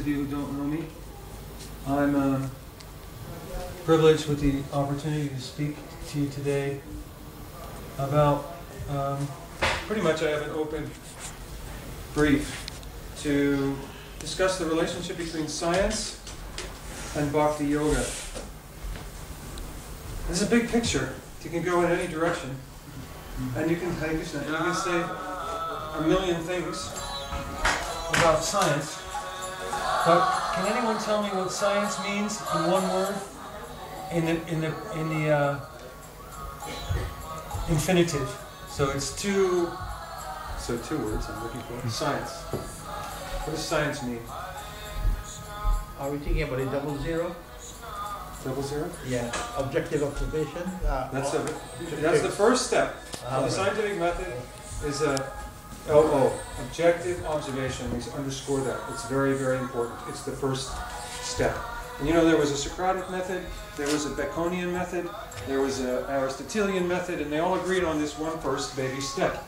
of you who don't know me. I'm privileged with the opportunity to speak to you today about, pretty much I have an open brief to discuss the relationship between science and Bhakti Yoga. This is a big picture. You can go in any direction. And you can say a million things about science. But can anyone tell me what science means in one word? In the infinitive. So it's two words I'm looking for. Science. What does science mean? Are we thinking about a 00? 00? Yeah. Objective observation. That's the first step of the scientific method. Is objective observation. We underscore that. It's very, very important. It's the first step. And you know, there was a Socratic method, there was a Baconian method, there was an Aristotelian method, and they all agreed on this one first baby step.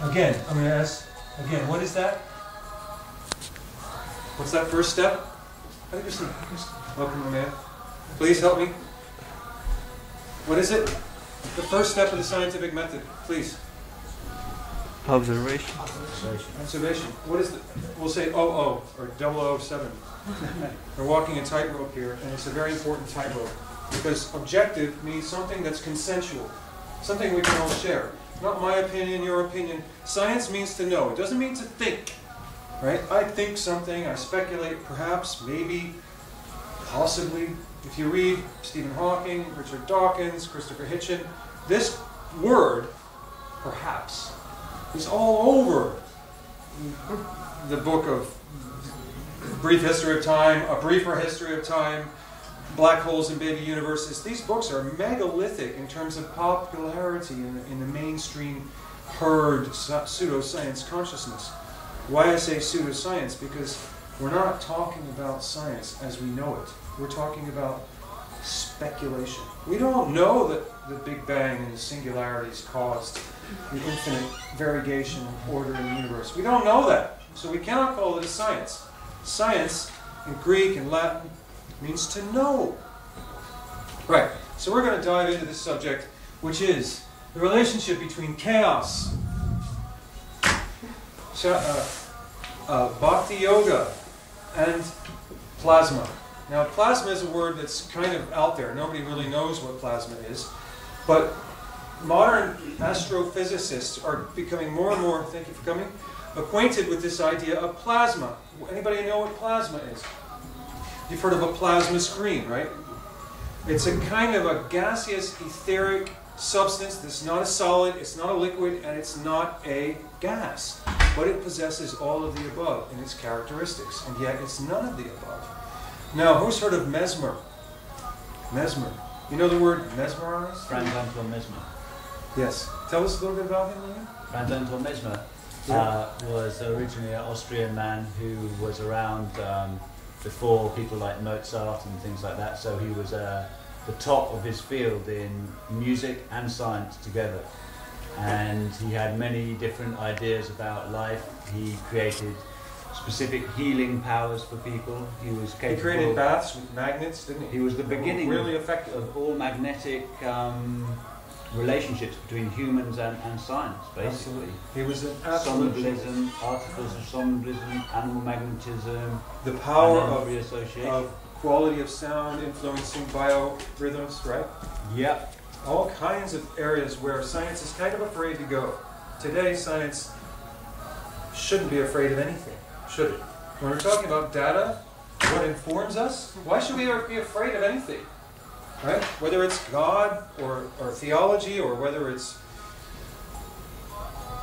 Again, I'm going to ask, what is that? What's that first step? Welcome, man. Please help me. What is it? The first step of the scientific method, please. Observation. Observation. What is the? We'll say 00 or 007. We're walking a tightrope here, and it's a very important tightrope because objective means something that's consensual, something we can all share. Not my opinion, your opinion. Science means to know. It doesn't mean to think, right? I think something. I speculate. Perhaps, maybe, possibly. If you read Stephen Hawking, Richard Dawkins, Christopher Hitchin, this word, perhaps, is all over the book of Brief History of Time, A Briefer History of Time, Black Holes and Baby Universes. These books are megalithic in terms of popularity in the mainstream herd pseudoscience consciousness. Why I say pseudoscience? Because we're not talking about science as we know it. We're talking about speculation. We don't know that the Big Bang and the singularities caused the infinite variegation of order in the universe. We don't know that. So we cannot call it a science. Science, in Greek and Latin, means to know. Right. So we're going to dive into this subject, which is the relationship between chaos, Bhakti Yoga, and plasma. Now, plasma is a word that's kind of out there. Nobody really knows what plasma is. But modern astrophysicists are becoming more and more, thank you for coming, acquainted with this idea of plasma. Anybody know what plasma is? You've heard of a plasma screen, right? It's a kind of a gaseous, etheric substance that's not a solid, it's not a liquid, and it's not a gas. But it possesses all of the above in its characteristics, and yet it's none of the above. Now, who's heard of mesmer? Mesmer. You know the word mesmerize? Franz Anton Mesmer. Yes. Tell us a little bit about him, William. Franz Anton Mesmer was originally an Austrian man who was around before people like Mozart and things like that. So he was the top of his field in music and science together. And he had many different ideas about life. He created specific healing powers for people. He was capable. He created baths with magnets, didn't he? He was the beginning really effective of all magnetic relationships between humans and science, basically. Absolutely. He was an absolute somnamblism, articles of somnamblism, animal magnetism, the power of quality of sound influencing biorhythms, right? Yep. All kinds of areas where science is kind of afraid to go. Today, science shouldn't be afraid of anything, should it? When we're talking about data, what informs us, why should we ever be afraid of anything? Right? Whether it's God or theology, or whether it's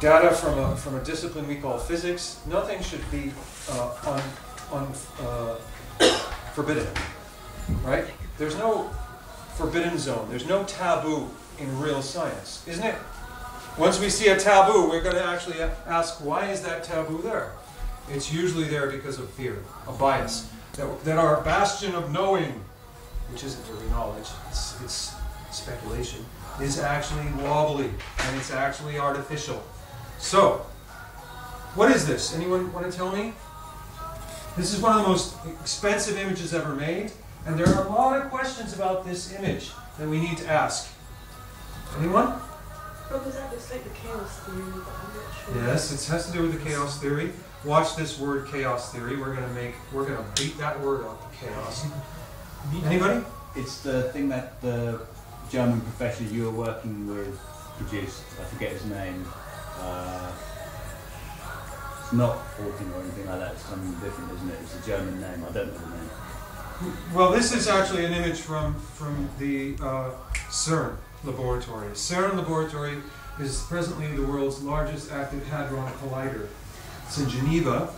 data from a discipline we call physics, nothing should be forbidden. Right? There's no forbidden zone. There's no taboo in real science, isn't it? Once we see a taboo, we're going to actually ask, why is that taboo there? It's usually there because of fear, a bias. That our bastion of knowing, which isn't really knowledge, it's speculation, is actually wobbly, and it's actually artificial. So, what is this? Anyone want to tell me? This is one of the most expensive images ever made, and there are a lot of questions about this image that we need to ask. Anyone? Because that looks like the chaos theory, but I'm not sure. Yes, it has to do with the chaos theory. Watch this word chaos theory. We're gonna beat that word up, chaos. Anybody? It's the thing that the German professor you were working with produced. I forget his name. It's not Hawking or anything like that. It's something different, isn't it? It's a German name. I don't know the name. Well, this is actually an image from the CERN laboratory. CERN laboratory is presently the world's largest active hadron collider. It's in Geneva,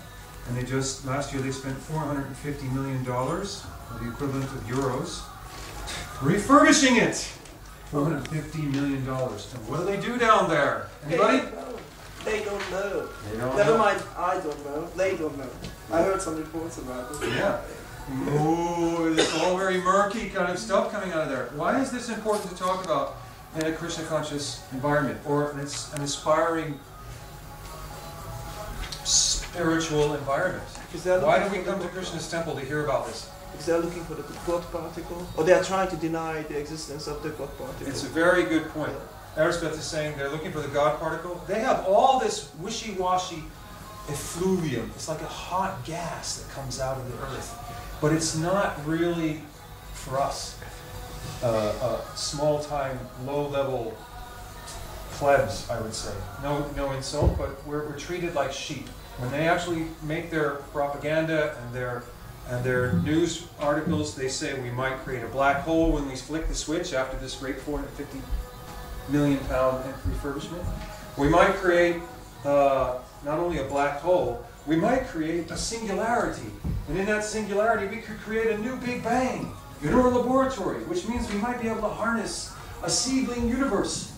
and last year they spent $450 million, or the equivalent of euros, refurbishing it. $450 million. And what do they do down there? Anybody? They don't know. They don't Never know. mind, I don't know. They don't know. I heard some reports about it. Yeah. Oh, it's all very murky kind of stuff coming out of there. Why is this important to talk about in a Krishna conscious environment, or an aspiring spiritual environment? Why do we come to Krishna's temple to hear about this? Because they're looking for the God particle, or they are trying to deny the existence of the God particle. It's a very good point. Elspeth is saying they're looking for the God particle. They have all this wishy-washy effluvium. It's like a hot gas that comes out of the earth. But it's not really, for us, small-time, low-level plebs, I would say. No insult, but we're treated like sheep. When they actually make their propaganda and their news articles, they say we might create a black hole when we flick the switch after this great £450 million refurbishment. We might create not only a black hole, we might create a singularity. And in that singularity, we could create a new Big Bang in our laboratory, which means we might be able to harness a seedling universe.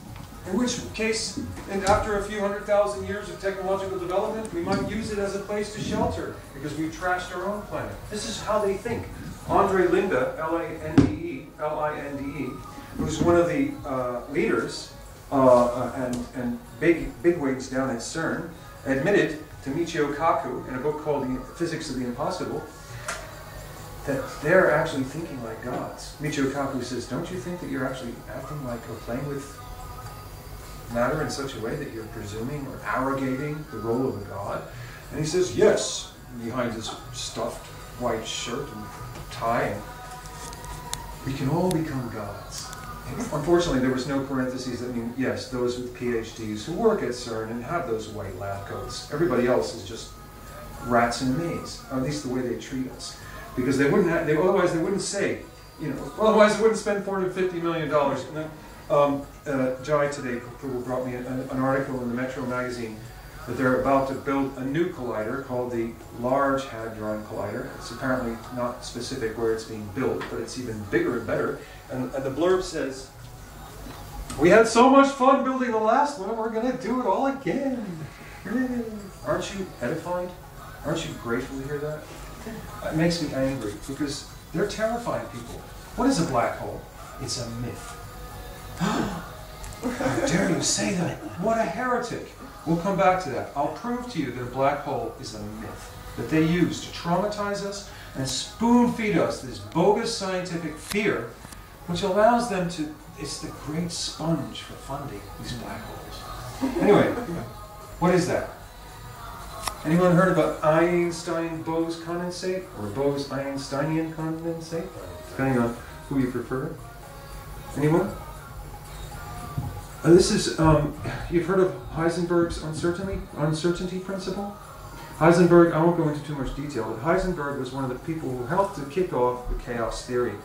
In which case, and after a few 100,000 years of technological development, we might use it as a place to shelter because we've trashed our own planet. This is how they think. Andre Linde, L-I-N-D-E, who's one of the leaders and bigwigs down at CERN, admitted to Michio Kaku in a book called The Physics of the Impossible that they're actually thinking like gods. Michio Kaku says, don't you think that you're actually acting like or playing with matter in such a way that you're presuming or arrogating the role of a god? And he says, yes, behind his stuffed white shirt and tie, and we can all become gods. And unfortunately, there was no parentheses that mean, yes, those with PhDs who work at CERN and have those white lab coats. Everybody else is just rats in a maze, or at least the way they treat us. Because they wouldn't have, otherwise they wouldn't say, otherwise they wouldn't spend $450 million. Jai today brought me an article in the Metro magazine that they're about to build a new collider called the Large Hadron Collider. It's apparently not specific where it's being built, but it's even bigger and better. And the blurb says, we had so much fun building the last one, we're going to do it all again. Aren't you edified? Aren't you grateful to hear that? It makes me angry because they're terrifying people. What is a black hole? It's a myth. How dare you say that? What a heretic. We'll come back to that. I'll prove to you that a black hole is a myth that they use to traumatize us and spoon feed us this bogus scientific fear, which allows them to, it's the great sponge for funding these black holes. Anyway, what is that? Anyone heard about Einstein-Bose condensate or Bose-Einsteinian condensate? Depending on who you prefer. Anyone? This is, you've heard of Heisenberg's uncertainty principle? Heisenberg, I won't go into too much detail, but Heisenberg was one of the people who helped to kick off the chaos theory.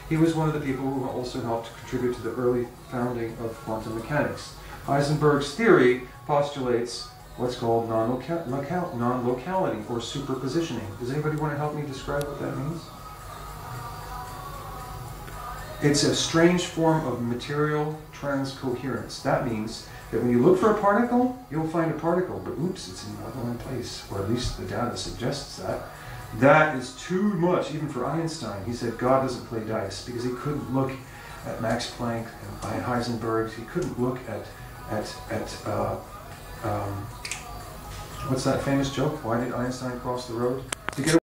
He was one of the people who also helped contribute to the early founding of quantum mechanics. Heisenberg's theory postulates what's called non-locality or superpositioning. Does anybody want to help me describe what that means? It's a strange form of material transcoherence. That means that when you look for a particle, you'll find a particle, but oops, it's in more than one place, or at least the data suggests that. That is too much, even for Einstein. He said God doesn't play dice because he couldn't look at Max Planck and Heisenberg. He couldn't look at what's that famous joke? Why did Einstein cross the road? To get